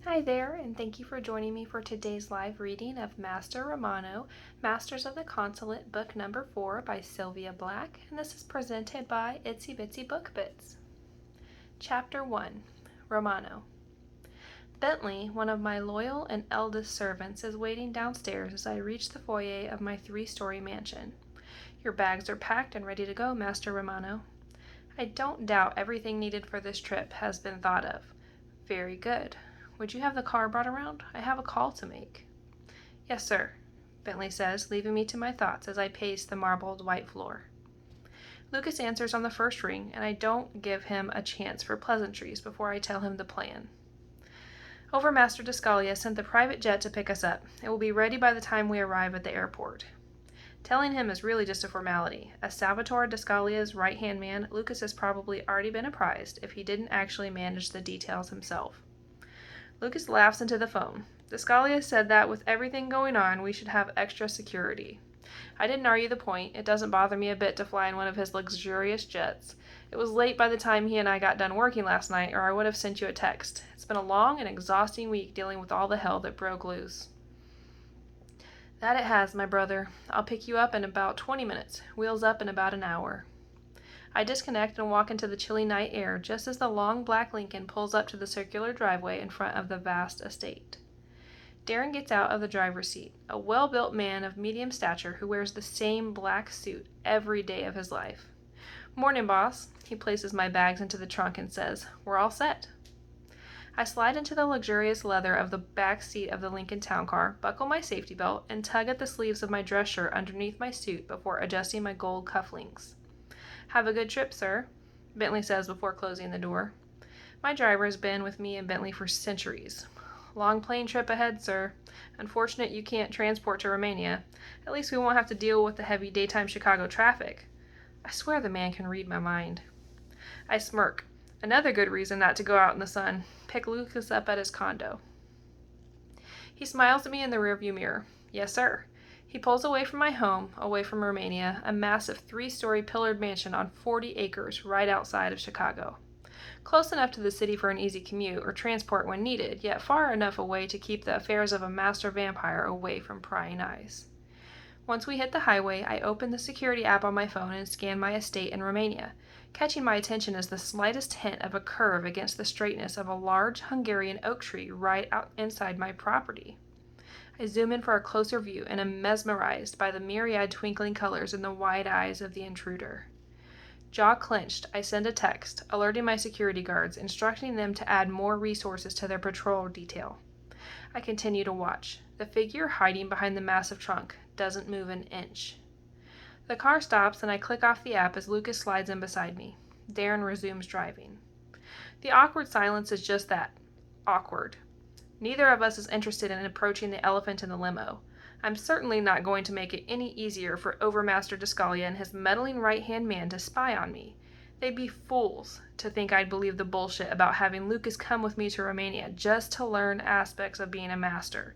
Hi there, and thank you for joining me for today's live reading of Master Romano, Masters of the Consulate, book number 4 by Sylvia Black, and this is presented by Itsy Bitsy Book Bits. Chapter 1, Romano. Bentley, one of my loyal and eldest servants, is waiting downstairs as I reach the foyer of my 3-story mansion. Your bags are packed and ready to go, Master Romano. I don't doubt everything needed for this trip has been thought of. Very good. Would you have the car brought around? I have a call to make. Yes, sir, Bentley says, leaving me to my thoughts as I pace the marbled white floor. Lucas answers on the first ring, and I don't give him a chance for pleasantries before I tell him the plan. Overmaster Descalia sent the private jet to pick us up. It will be ready by the time we arrive at the airport. Telling him is really just a formality. As Salvatore Descalia's right-hand man, Lucas has probably already been apprised if he didn't actually manage the details himself. Lucas laughs into the phone. Descalia said that with everything going on, we should have extra security. I didn't argue the point. It doesn't bother me a bit to fly in one of his luxurious jets. It was late by the time he and I got done working last night, or I would have sent you a text. It's been a long and exhausting week dealing with all the hell that broke loose. That it has, my brother. I'll pick you up in about 20 minutes. Wheels up in about an hour. I disconnect and walk into the chilly night air just as the long black Lincoln pulls up to the circular driveway in front of the vast estate. Darren gets out of the driver's seat, a well-built man of medium stature who wears the same black suit every day of his life. Morning, boss. He places my bags into the trunk and says, We're all set. I slide into the luxurious leather of the back seat of the Lincoln Town Car, buckle my safety belt, and tug at the sleeves of my dress shirt underneath my suit before adjusting my gold cufflinks. Have a good trip, sir, Bentley says before closing the door. My driver has been with me and Bentley for centuries. Long plane trip ahead, sir. Unfortunate you can't transport to Romania. At least we won't have to deal with the heavy daytime Chicago traffic. I swear the man can read my mind. I smirk. Another good reason not to go out in the sun. Pick Lucas up at his condo. He smiles at me in the rearview mirror. Yes, sir. He pulls away from my home, away from Romania, a massive 3-story pillared mansion on 40 acres right outside of Chicago. Close enough to the city for an easy commute or transport when needed, yet far enough away to keep the affairs of a master vampire away from prying eyes. Once we hit the highway, I open the security app on my phone and scan my estate in Romania. Catching my attention is the slightest hint of a curve against the straightness of a large Hungarian oak tree right out inside my property. I zoom in for a closer view and am mesmerized by the myriad twinkling colors in the wide eyes of the intruder. Jaw clenched, I send a text, alerting my security guards, instructing them to add more resources to their patrol detail. I continue to watch. The figure hiding behind the massive trunk doesn't move an inch. The car stops and I click off the app as Lucas slides in beside me. Darren resumes driving. The awkward silence is just that. Awkward. Neither of us is interested in approaching the elephant in the limo. I'm certainly not going to make it any easier for Overmaster Descalia and his meddling right-hand man to spy on me. They'd be fools to think I'd believe the bullshit about having Lucas come with me to Romania just to learn aspects of being a master.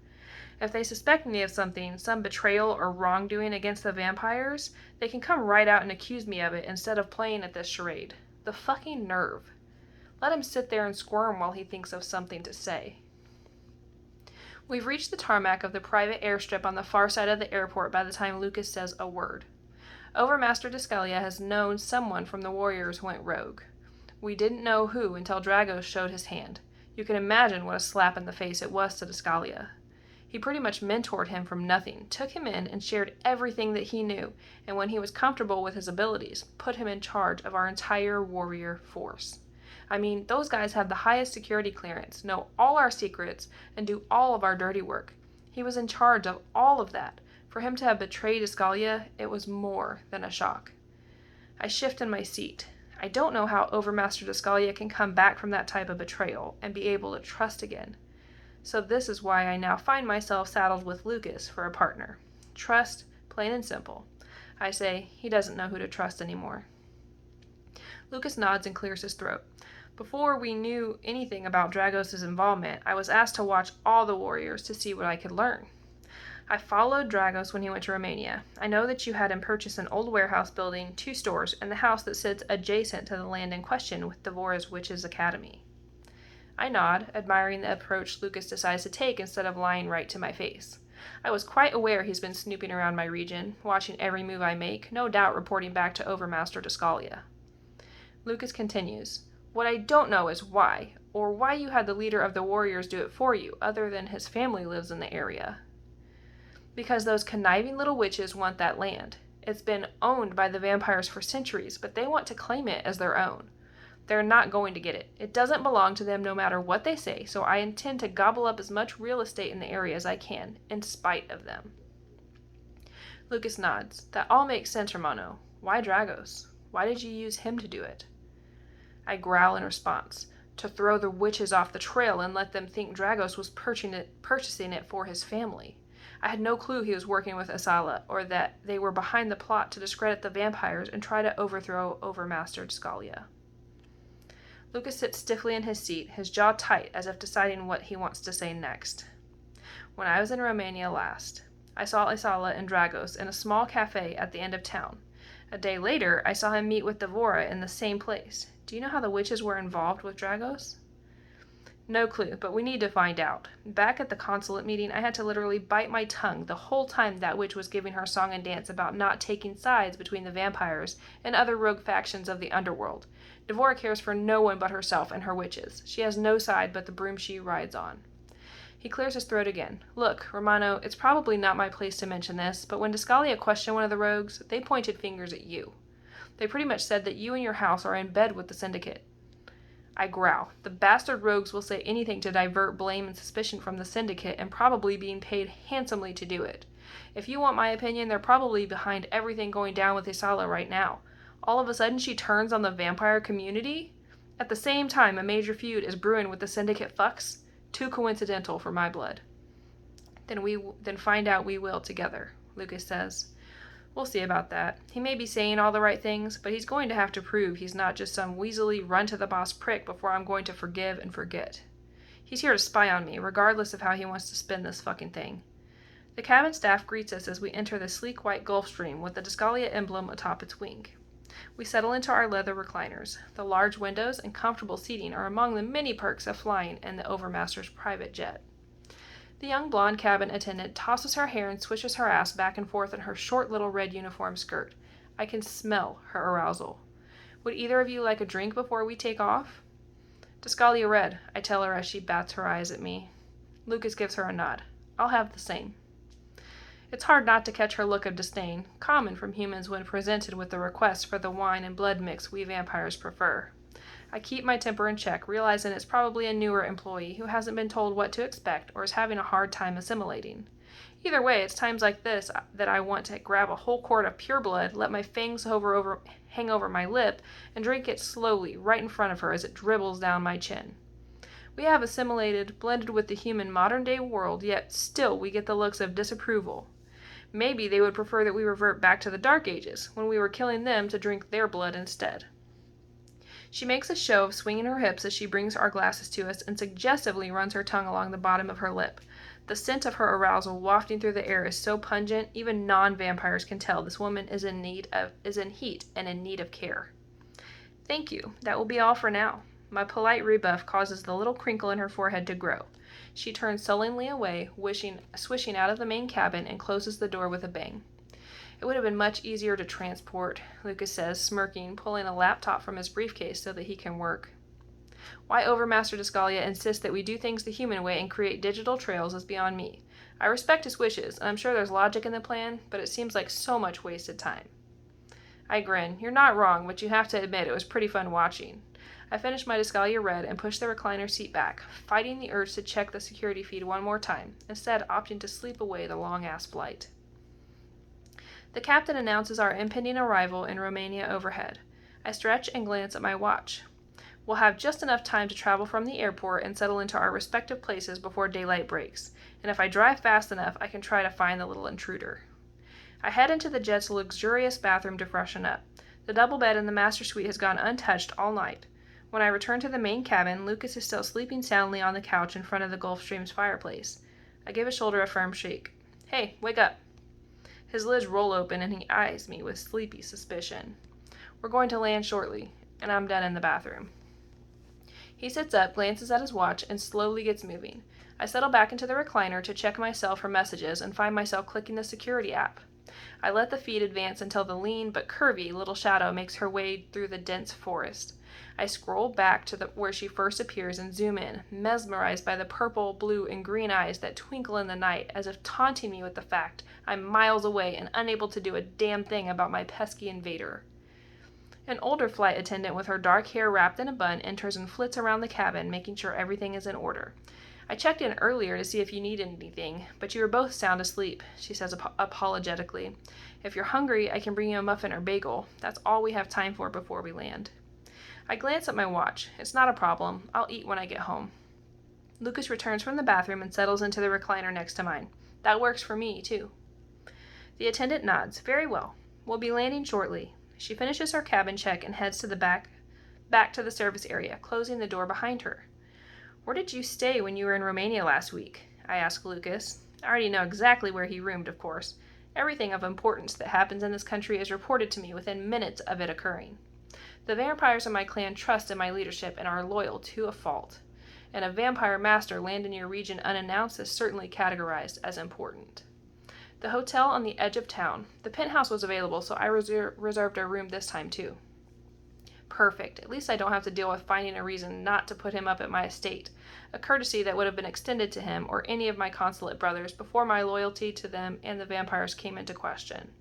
If they suspect me of something, some betrayal or wrongdoing against the vampires, they can come right out and accuse me of it instead of playing at this charade. The fucking nerve. Let him sit there and squirm while he thinks of something to say. We've reached the tarmac of the private airstrip on the far side of the airport by the time Lucas says a word. Overmaster Descalia has known someone from the warriors went rogue. We didn't know who until Dragos showed his hand. You can imagine what a slap in the face it was to Descalia. He pretty much mentored him from nothing, took him in and shared everything that he knew, and when he was comfortable with his abilities, put him in charge of our entire warrior force. I mean, those guys have the highest security clearance, know all our secrets, and do all of our dirty work. He was in charge of all of that. For him to have betrayed Descalia, it was more than a shock. I shift in my seat. I don't know how Overmaster Descalia can come back from that type of betrayal and be able to trust again. So this is why I now find myself saddled with Lucas for a partner. Trust, plain and simple. I say, he doesn't know who to trust anymore. Lucas nods and clears his throat. Before we knew anything about Dragos' involvement, I was asked to watch all the warriors to see what I could learn. I followed Dragos when he went to Romania. I know that you had him purchase an old warehouse building, 2 stores, and the house that sits adjacent to the land in question with Devora's Witches' Academy. I nod, admiring the approach Lucas decides to take instead of lying right to my face. I was quite aware he's been snooping around my region, watching every move I make, no doubt reporting back to Overmaster Descalia. Lucas continues, "What I don't know is why, or why you had the leader of the warriors do it for you, other than his family lives in the area." "Because those conniving little witches want that land. It's been owned by the vampires for centuries, but they want to claim it as their own. They're not going to get it. It doesn't belong to them no matter what they say, so I intend to gobble up as much real estate in the area as I can, in spite of them." Lucas nods. "That all makes sense, Romano. Why Dragos? Why did you use him to do it?" I growl in response, "To throw the witches off the trail and let them think Dragos was purchasing it for his family. I had no clue he was working with Asala, or that they were behind the plot to discredit the vampires and try to overthrow Overmaster Descalia." Lucas sits stiffly in his seat, his jaw tight, as if deciding what he wants to say next. "When I was in Romania last, I saw Asala and Dragos in a small cafe at the end of town. A day later, I saw him meet with Devora in the same place. Do you know how the witches were involved with Dragos?" "No clue, but we need to find out. Back at the Consulate meeting, I had to literally bite my tongue the whole time that witch was giving her song and dance about not taking sides between the vampires and other rogue factions of the underworld. Devora cares for no one but herself and her witches. She has no side but the broom she rides on." He clears his throat again. "Look, Romano, it's probably not my place to mention this, but when Descalia questioned one of the rogues, they pointed fingers at you. They pretty much said that you and your house are in bed with the Syndicate." I growl. The bastard rogues will say anything to divert blame and suspicion from the Syndicate, and probably being paid handsomely to do it. If you want my opinion, they're probably behind everything going down with Asala right now. All of a sudden she turns on the vampire community? At the same time, a major feud is brewing with the Syndicate fucks? Too coincidental for my blood. Then find out we will together," Lucas says. "We'll see about that. He may be saying all the right things, but he's going to have to prove he's not just some weaselly run-to-the-boss prick before I'm going to forgive and forget. He's here to spy on me, regardless of how he wants to spin this fucking thing." The cabin staff greets us as we enter the sleek white Gulfstream with the Descalia emblem atop its wing. We settle into our leather recliners. The large windows and comfortable seating are among the many perks of flying in the Overmaster's private jet. The young blonde cabin attendant tosses her hair and swishes her ass back and forth in her short little red uniform skirt. I can smell her arousal. "Would either of you like a drink before we take off?" "Descalia red," I tell her as she bats her eyes at me. Lucas gives her a nod. "I'll have the same." It's hard not to catch her look of disdain, common from humans when presented with the request for the wine and blood mix we vampires prefer. I keep my temper in check, realizing it's probably a newer employee who hasn't been told what to expect or is having a hard time assimilating. Either way, it's times like this that I want to grab a whole quart of pure blood, let my fangs hang over my lip, and drink it slowly right in front of her as it dribbles down my chin. We have assimilated, blended with the human modern-day world, yet still we get the looks of disapproval. Maybe they would prefer that we revert back to the Dark Ages, when we were killing them to drink their blood instead. She makes a show of swinging her hips as she brings our glasses to us and suggestively runs her tongue along the bottom of her lip. The scent of her arousal wafting through the air is so pungent, even non-vampires can tell this woman is in heat and in need of care. "Thank you. That will be all for now." My polite rebuff causes the little crinkle in her forehead to grow. She turns sullenly away, swishing out of the main cabin, and closes the door with a bang. "It would have been much easier to transport," Lucas says, smirking, pulling a laptop from his briefcase so that he can work. Why Overmaster Descalia insists that we do things the human way and create digital trails is beyond me. I respect his wishes, and I'm sure there's logic in the plan, but it seems like so much wasted time. I grin. "You're not wrong, but you have to admit it was pretty fun watching." I finish my Descalia red and push the recliner seat back, fighting the urge to check the security feed one more time, instead opting to sleep away the long-ass flight. The captain announces our impending arrival in Romania overhead. I stretch and glance at my watch. We'll have just enough time to travel from the airport and settle into our respective places before daylight breaks, and if I drive fast enough, I can try to find the little intruder. I head into the jet's luxurious bathroom to freshen up. The double bed in the master suite has gone untouched all night. When I return to the main cabin, Lucas is still sleeping soundly on the couch in front of the Gulfstream's fireplace. I give his shoulder a firm shake. "Hey, wake up." His lids roll open and he eyes me with sleepy suspicion. "We're going to land shortly, and I'm done in the bathroom." He sits up, glances at his watch, and slowly gets moving. I settle back into the recliner to check myself for messages and find myself clicking the security app. I let the feed advance until the lean but curvy little shadow makes her way through the dense forest. I scroll back to where she first appears and zoom in, mesmerized by the purple, blue, and green eyes that twinkle in the night, as if taunting me with the fact I'm miles away and unable to do a damn thing about my pesky invader. An older flight attendant with her dark hair wrapped in a bun enters and flits around the cabin, making sure everything is in order. I checked in earlier to see if you need anything, but you were both sound asleep, she says apologetically. If you're hungry, I can bring you a muffin or bagel. That's all we have time for before we land. I glance at my watch. It's not a problem. I'll eat when I get home. Lucas returns from the bathroom and settles into the recliner next to mine. That works for me, too. The attendant nods. Very well. We'll be landing shortly. She finishes her cabin check and heads to the back to the service area, closing the door behind her. Where did you stay when you were in Romania last week? I ask Lucas. I already know exactly where he roomed, of course. Everything of importance that happens in this country is reported to me within minutes of it occurring. The vampires in my clan trust in my leadership and are loyal to a fault. And a vampire master land in your region unannounced is certainly categorized as important. The hotel on the edge of town. The penthouse was available, so I reserved a room this time, too. Perfect. At least I don't have to deal with finding a reason not to put him up at my estate, a courtesy that would have been extended to him or any of my consulate brothers before my loyalty to them and the vampires came into question.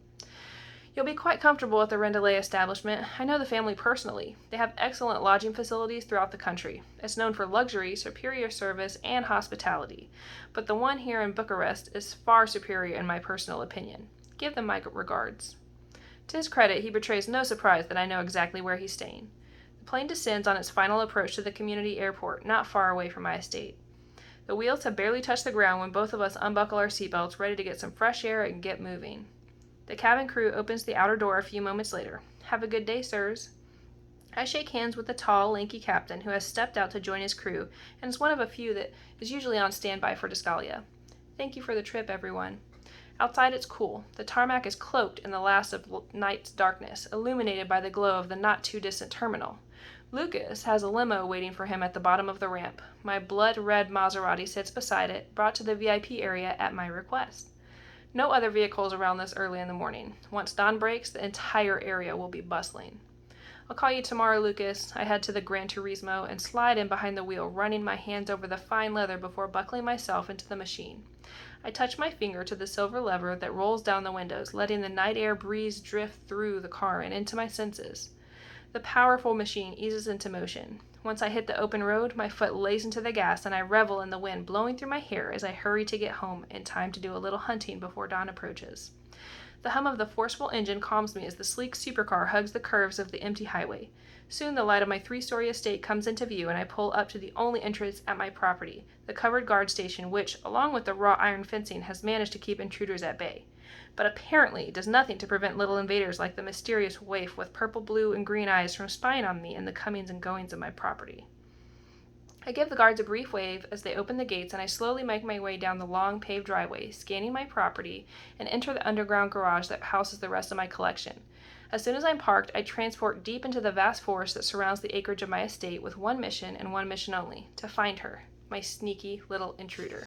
You'll be quite comfortable at the Rendelay establishment. I know the family personally. They have excellent lodging facilities throughout the country. It's known for luxury, superior service, and hospitality. But the one here in Bucharest is far superior in my personal opinion. Give them my regards. To his credit, he betrays no surprise that I know exactly where he's staying. The plane descends on its final approach to the community airport, not far away from my estate. The wheels have barely touched the ground when both of us unbuckle our seatbelts, ready to get some fresh air and get moving. The cabin crew opens the outer door a few moments later. Have a good day, sirs. I shake hands with the tall, lanky captain who has stepped out to join his crew and is one of a few that is usually on standby for Discalia. Thank you for the trip, everyone. Outside it's cool. The tarmac is cloaked in the last of night's darkness, illuminated by the glow of the not-too-distant terminal. Lucas has a limo waiting for him at the bottom of the ramp. My blood-red Maserati sits beside it, brought to the VIP area at my request. No other vehicles around this early in the morning. Once dawn breaks, the entire area will be bustling. I'll call you tomorrow, Lucas. I head to the Gran Turismo and slide in behind the wheel, running my hands over the fine leather before buckling myself into the machine. I touch my finger to the silver lever that rolls down the windows, letting the night air breeze drift through the car and into my senses. The powerful machine eases into motion. Once I hit the open road, my foot lays into the gas and I revel in the wind blowing through my hair as I hurry to get home in time to do a little hunting before dawn approaches. The hum of the forceful engine calms me as the sleek supercar hugs the curves of the empty highway. Soon the light of my 3-story estate comes into view and I pull up to the only entrance at my property, the covered guard station which, along with the wrought iron fencing, has managed to keep intruders at bay. But apparently does nothing to prevent little invaders like the mysterious waif with purple, blue, and green eyes from spying on me and the comings and goings of my property. I give the guards a brief wave as they open the gates and I slowly make my way down the long paved driveway, scanning my property, and enter the underground garage that houses the rest of my collection. As soon as I'm parked, I transport deep into the vast forest that surrounds the acreage of my estate with one mission and one mission only, to find her, my sneaky little intruder.